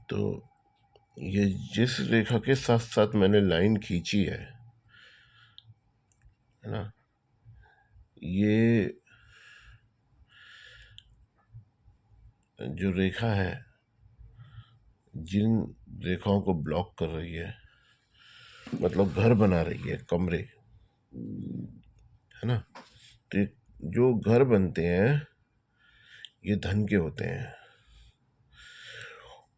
तो ये जिस रेखा के साथ साथ मैंने लाइन खींची है ना, ये जो रेखा है जिन रेखाओं को ब्लॉक कर रही है, मतलब घर बना रही है, कमरे, है ना। तो जो घर बनते हैं ये धन के होते हैं,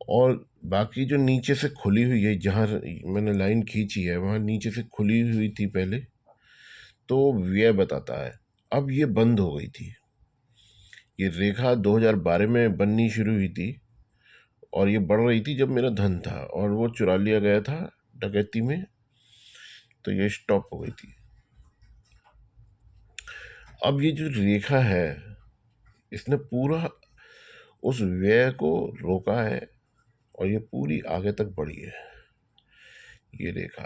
और बाकी जो नीचे से खुली हुई है, जहाँ मैंने लाइन खींची है वहाँ नीचे से खुली हुई थी पहले, तो व्यय बताता है। अब ये बंद हो गई थी। ये रेखा 2012 में बननी शुरू हुई थी और ये बढ़ रही थी जब मेरा धन था, और वो चुरा लिया गया था डकैती में, तो ये स्टॉप हो गई थी। अब ये जो रेखा है इसने पूरा उस व्यय को रोका है और ये पूरी आगे तक बढ़ी है। ये रेखा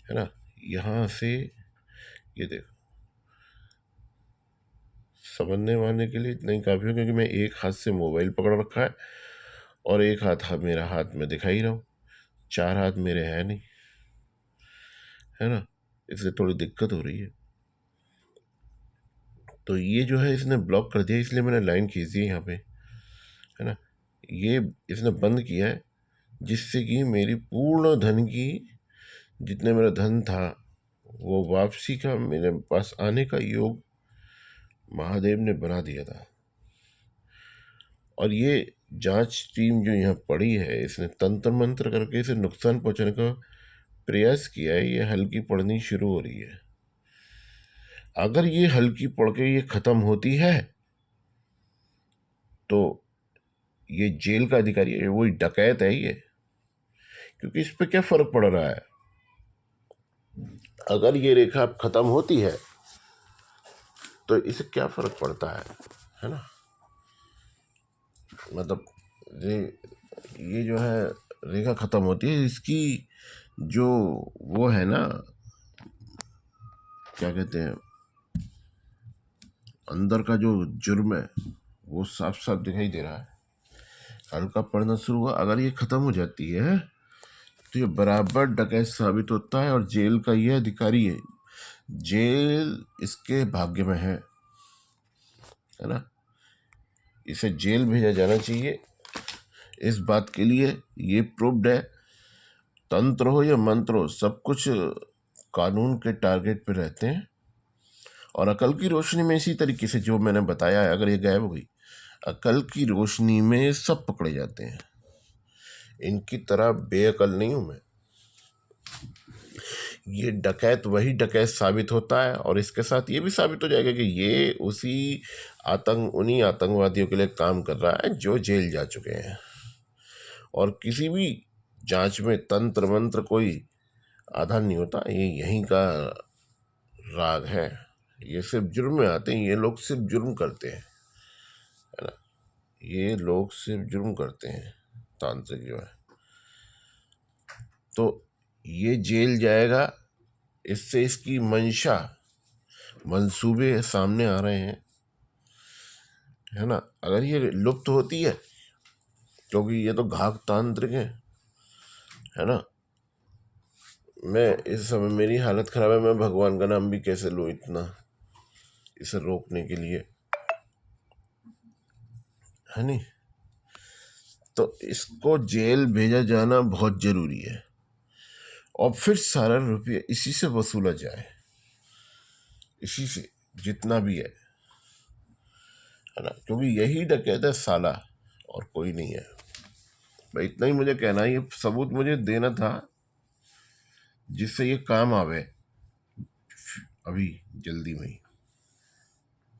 है ना, यहाँ से ये देखो, समझने वाले के लिए इतना ही काफ़ी है, क्योंकि मैं एक हाथ से मोबाइल पकड़ रखा है और एक हाथ मेरा हाथ में दिखा ही रहा हूँ, 4 हाथ मेरे है नहीं, है ना, इसलिए थोड़ी दिक्कत हो रही है। तो ये जो है इसने ब्लॉक कर दिया, इसलिए मैंने लाइन खींच दी यहाँ पे, है ना। ये इसने बंद किया है जिससे कि मेरी पूर्ण धन की, जितने मेरा धन था वो वापसी का, मेरे पास आने का योग महादेव ने बना दिया था। और ये जांच टीम जो यहाँ पड़ी है, इसने तंत्र मंत्र करके इसे नुकसान पहुंचाने का प्रयास किया है। ये हल्की पड़नी शुरू हो रही है। अगर ये हल्की पड़ के ये खत्म होती है तो ये जेल का अधिकारी है, वही डकैत है ये, क्योंकि इस पे क्या फर्क पड़ रहा है। अगर ये रेखा अब खत्म होती है तो इसे क्या फर्क पड़ता है ना। मतलब ये जो है रेखा खत्म होती है, इसकी जो वो है ना, क्या कहते हैं, अंदर का जो जुर्म है वो साफ साफ दिखाई दे रहा है। हल्का पड़ना शुरू हुआ, अगर ये खत्म हो जाती है तो ये बराबर डकैत साबित होता है और जेल का ये अधिकारी है, जेल इसके भाग्य में है ना। इसे जेल भेजा जाना चाहिए। इस बात के लिए ये प्रूव्ड है, तंत्र हो या मंत्र हो, सब कुछ कानून के टारगेट पे रहते हैं। और अकल की रोशनी में इसी तरीके से जो मैंने बताया है, अगर ये गायब हो गई, अकल की रोशनी में सब पकड़े जाते हैं। इनकी तरह बेअकल नहीं हूं मैं। ये डकैत वही डकैत साबित होता है, और इसके साथ ये भी साबित हो जाएगा कि ये उन्हीं आतंकवादियों के लिए काम कर रहा है जो जेल जा चुके हैं। और किसी भी जांच में तंत्र मंत्र कोई आधार नहीं होता, ये यहीं का राग है। ये सिर्फ जुर्म में आते हैं, ये लोग सिर्फ जुर्म करते हैं, है ना। ये लोग सिर्फ जुर्म करते हैं, तांत्रिक जो है। तो ये जेल जाएगा, इससे इसकी मंशा, मंसूबे सामने आ रहे हैं, है ना। अगर ये लुप्त होती है, क्योंकि ये तो घाक तांत्रिक है ना। मैं इस समय मेरी हालत खराब है, मैं भगवान का नाम भी कैसे लूँ इतना इसे रोकने के लिए, है नहीं। तो इसको जेल भेजा जाना बहुत जरूरी है, और फिर सारा रुपया इसी से वसूला जाए, इसी से जितना भी है ना, क्योंकि यही डकैत है साला, और कोई नहीं है भाई। इतना ही मुझे कहना है, ये सबूत मुझे देना था जिससे ये काम आवे अभी जल्दी में ही।